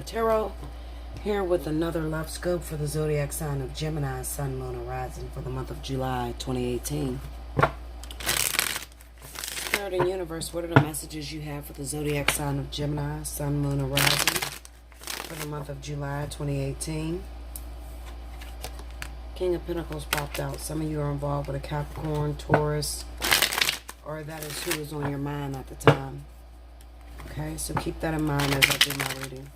Tarot, here with another love scope for the zodiac sign of Gemini, Sun, Moon, and Rising for the month of July 2018. Spirit and Universe, what are the messages you have for the zodiac sign of Gemini, Sun, Moon, and Rising for the month of July 2018? King of Pentacles popped out. Some of you are involved with a Capricorn, Taurus, or that is who is on your mind at the time. Okay, so keep that in mind as I do my reading.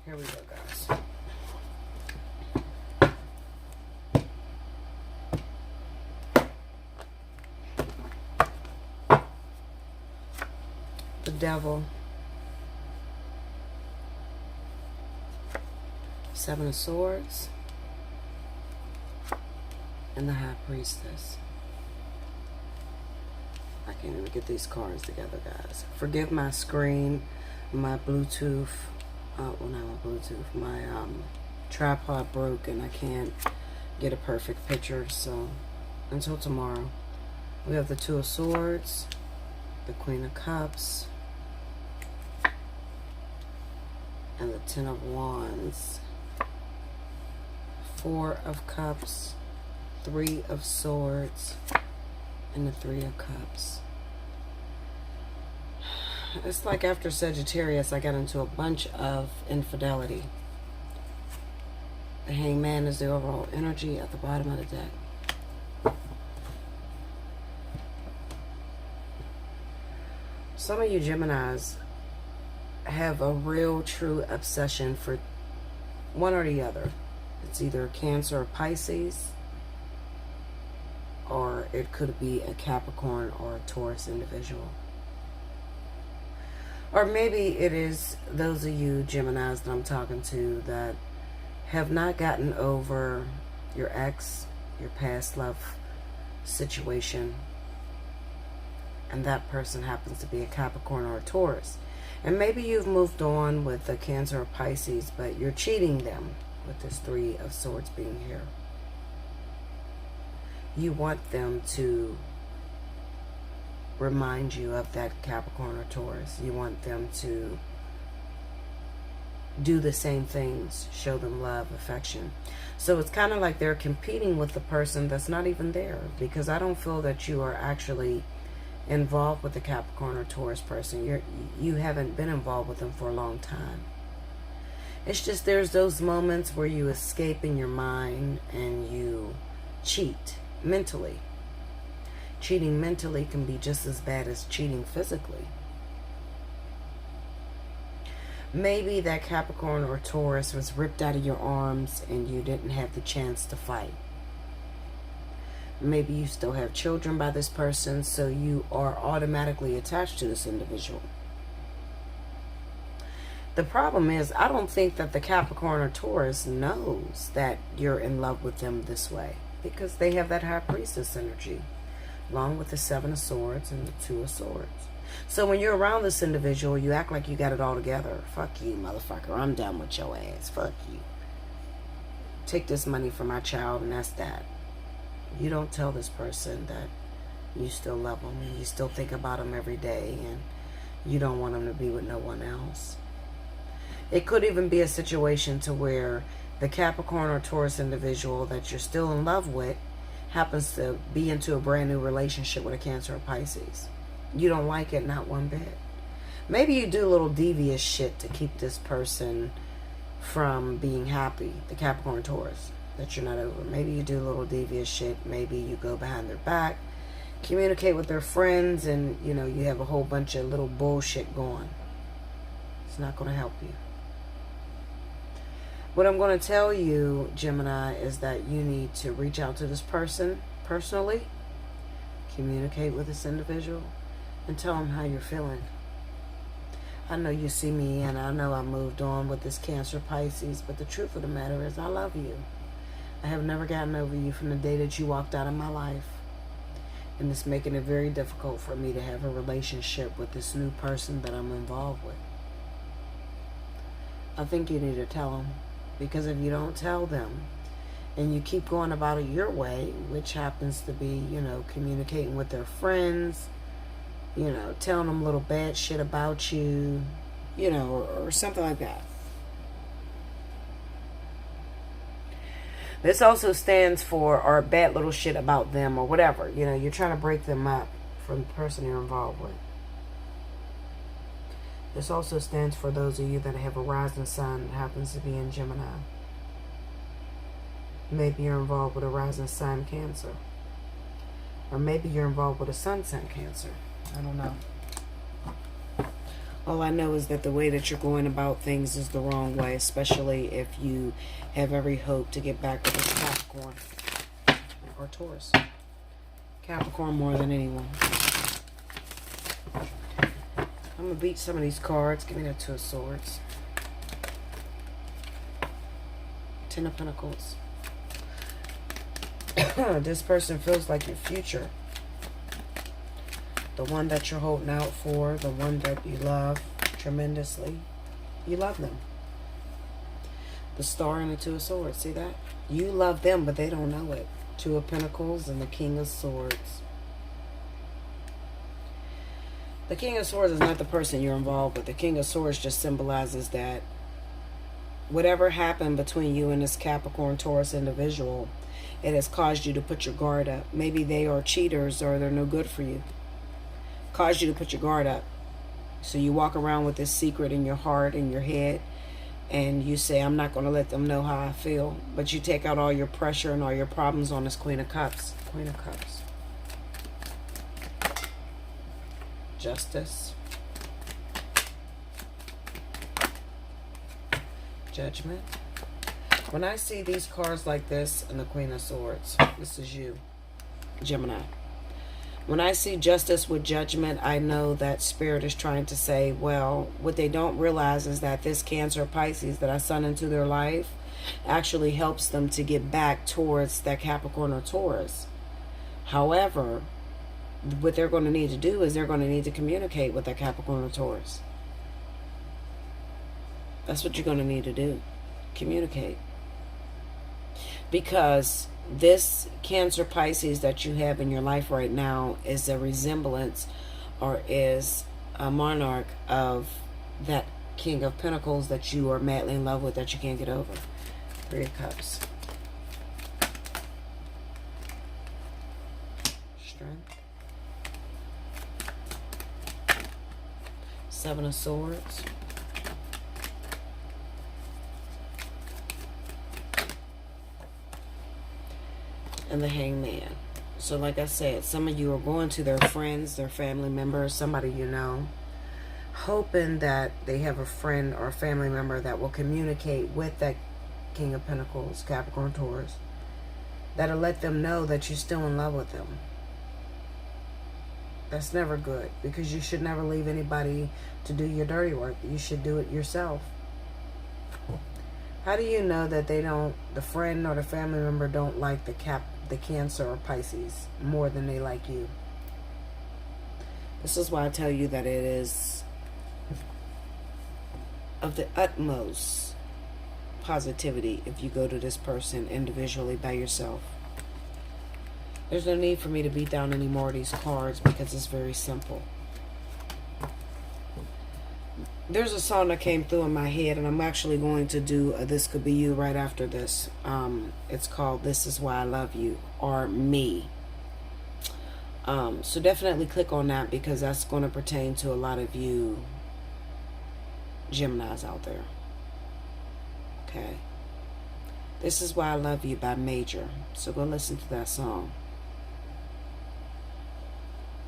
Here we go, guys. The Devil, Seven of Swords, and the High Priestess. I can't even get these cards together, guys. Forgive my screen, my Bluetooth, well, not my Bluetooth, my tripod broke and I can't get a perfect picture, so until tomorrow. We have the Two of Swords, the Queen of Cups, and the Ten of Wands, Four of Cups, Three of Swords, and the Three of Cups. It's like after Sagittarius, I got into a bunch of infidelity. The Hangman is the overall energy at the bottom of the deck. Some of you Geminis have a real true obsession for one or the other. It's either Cancer or Pisces, or it could be a Capricorn or a Taurus individual. Or maybe it is those of you Geminis that I'm talking to that have not gotten over your ex, your past love situation, and that person happens to be a Capricorn or a Taurus. And maybe you've moved on with a Cancer or Pisces, but you're cheating them with this Three of Swords being here. You want them to remind you of that Capricorn or Taurus. You want them to do the same things, show them love, affection. So it's kind of like they're competing with the person that's not even there, because I don't feel that you are actually involved with the Capricorn or Taurus person. You haven't been involved with them for a long time. It's just there's those moments where you escape in your mind and you cheat mentally. Cheating mentally can be just as bad as cheating physically. Maybe that Capricorn or Taurus was ripped out of your arms and you didn't have the chance to fight. Maybe you still have children by this person, so you are automatically attached to this individual. The problem is, I don't think that the Capricorn or Taurus knows that you're in love with them this way, because they have that High Priestess energy, along with the Seven of Swords and the Two of Swords. So when you're around this individual, you act like you got it all together. Fuck you, motherfucker. I'm done with your ass. Fuck you. Take this money from my child, and that's that. You don't tell this person that you still love them and you still think about them every day and you don't want them to be with no one else. It could even be a situation to where the Capricorn or Taurus individual that you're still in love with happens to be into a brand new relationship with a Cancer or Pisces. You don't like it, not one bit. Maybe you do a little devious shit to keep this person from being happy, the Capricorn or Taurus, that you're not over. Maybe you do a little devious shit. Maybe you go behind their back, communicate with their friends, and you know, you have a whole bunch of little bullshit going. It's not going to help you. What I'm going to tell you, Gemini, is that you need to reach out to this person personally, communicate with this individual, and tell them how you're feeling. I know you see me and I know I moved on with this Cancer Pisces, but the truth of the matter is I love you. I have never gotten over you from the day that you walked out of my life. And it's making it very difficult for me to have a relationship with this new person that I'm involved with. I think you need to tell them. Because if you don't tell them, and you keep going about it your way, which happens to be, you know, communicating with their friends, you know, telling them little bad shit about you, you know, or something like that. This also stands for, or bad little shit about them or whatever. You know, you're trying to break them up from the person you're involved with. This also stands for those of you that have a rising sun that happens to be in Gemini. Maybe you're involved with a rising sign Cancer. Or maybe you're involved with a sun sign Cancer. I don't know. All I know is that the way that you're going about things is the wrong way, especially if you have every hope to get back with this Capricorn or Taurus. Capricorn more than anyone. I'm going to beat some of these cards. Give me the Two of Swords. Ten of Pentacles. This person feels like your future. The one that you're holding out for, the one that you love tremendously. You love them. The Star and the Two of Swords. See that? You love them, but they don't know it. Two of Pentacles and the King of Swords. The King of Swords is not the person you're involved with. The King of Swords just symbolizes that whatever happened between you and this Capricorn Taurus individual, it has caused you to put your guard up. Maybe they are cheaters or they're no good for you. Caused you to put your guard up. So you walk around with this secret in your heart, in your head, and you say, I'm not going to let them know how I feel. But you take out all your pressure and all your problems on this Queen of Cups. Queen of Cups. Justice. Judgment. When I see these cards like this and the Queen of Swords, this is you, Gemini. When I see Justice with Judgment, I know that Spirit is trying to say, well, what they don't realize is that this Cancer or Pisces that I sent into their life actually helps them to get back towards that Capricorn or Taurus. However, what they're going to need to do is they're going to need to communicate with that Capricorn or Taurus. That's what you're going to need to do. Communicate. Because this Cancer Pisces that you have in your life right now is a resemblance or is a monarch of that King of Pentacles that you are madly in love with that you can't get over. Three of Cups. Strength. Seven of Swords. And the Hangman. So like I said, some of you are going to their friends, their family members, somebody you know, hoping that they have a friend or a family member that will communicate with that King of Pentacles, Capricorn, Taurus, that'll let them know that you're still in love with them. That's never good, because you should never leave anybody to do your dirty work. You should do it yourself. How do you know that they don't, the friend or the family member don't like the Cancer or Pisces more than they like you? This is why I tell you that it is of the utmost positivity if you go to this person individually by yourself. There's no need for me to beat down any more of these cards because it's very simple. There's a song that came through in my head, and I'm actually going to do This Could Be You right after this. It's called This Is Why I Love You, or Me. So definitely click on that, because that's going to pertain to a lot of you Geminis out there. Okay. This Is Why I Love You by Major. So go listen to that song.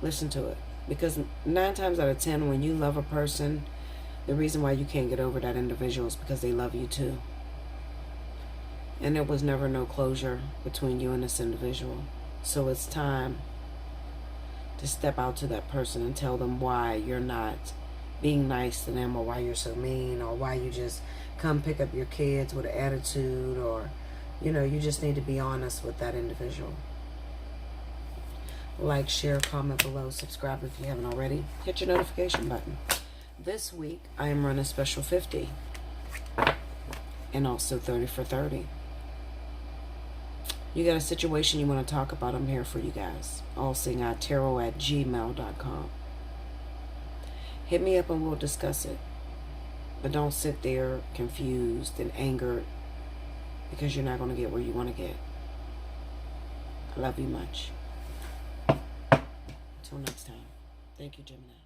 Listen to it. Because 9 times out of 10, when you love a person, the reason why you can't get over that individual is because they love you too. And there was never no closure between you and this individual. So it's time to step out to that person and tell them why you're not being nice to them, or why you're so mean, or why you just come pick up your kids with an attitude, or, you know, you just need to be honest with that individual. Like, share, comment below, subscribe if you haven't already. Hit your notification button. This week, I am running Special 50. and also 30 for 30. You got a situation you want to talk about, I'm here for you guys. Allseeingeyetarot@gmail.com. Hit me up and we'll discuss it. But don't sit there confused and angered because you're not going to get where you want to get. I love you much. Until next time. Thank you, Gemini.